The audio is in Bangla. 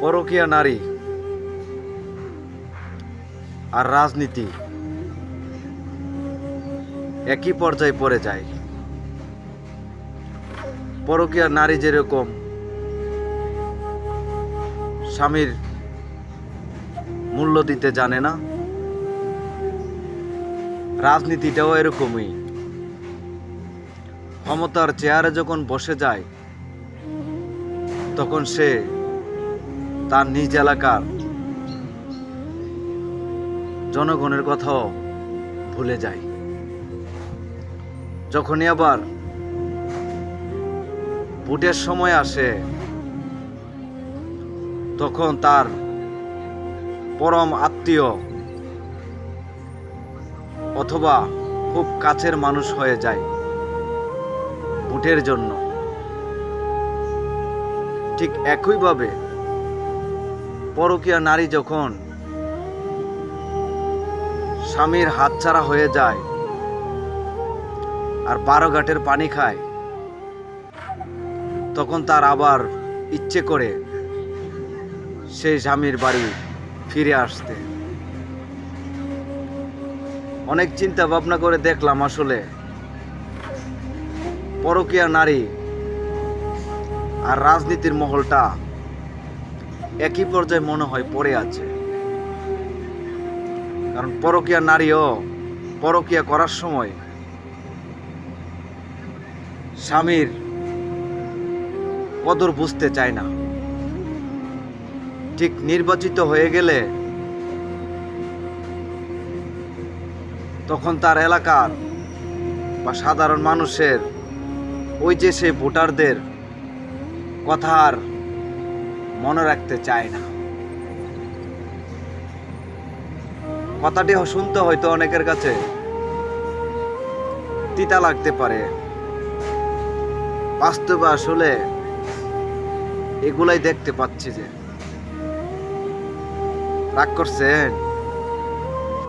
পরকীয়া নারী আর রাজনীতি একই পর্যায়ে পড়ে যায়। পরকীয়া নারী যেরকম স্বামীর মূল্য দিতে জানে না, রাজনীতিটাও এরকমই। ক্ষমতার চেয়ারে যখন বসে যায় তখন সে তার নিজ এলাকার জনগণের কথাও ভুলে যায়। যখনই আবার ভোটের সময় আসে তখন তার পরম আত্মীয় অথবা খুব কাছের মানুষ হয়ে যায় ভোটের জন্য। ঠিক একইভাবে পরকীয়া নারী যখন স্বামীর হাতছাড়া হয়ে যায় আর 12 ঘাটের পানি খায়, তখন তার আবার ইচ্ছে করে সেই স্বামীর বাড়ি ফিরে আসতে। অনেক চিন্তা ভাবনা করে দেখলাম আসলে পরকীয়া নারী আর রাজনীতির মহলটা একই পর্যায়ে মনে হয় পড়ে আছে। কারণ পরকীয়া নারীও পরকীয়া করার সময় স্বামীর কদর বুঝতে চায় না। ঠিক নির্বাচিত হয়ে গেলে তখন তার এলাকার বা সাধারণ মানুষের ওই যে সে ভোটারদের কথা আর মনে রাখতে চায় না। কথাটি শুনতে হয়তো অনেকের কাছে তিতা লাগতে পারে, বাস্তবে আসলে এগুলাই দেখতে পাচ্ছি। যে রাগ করছেন?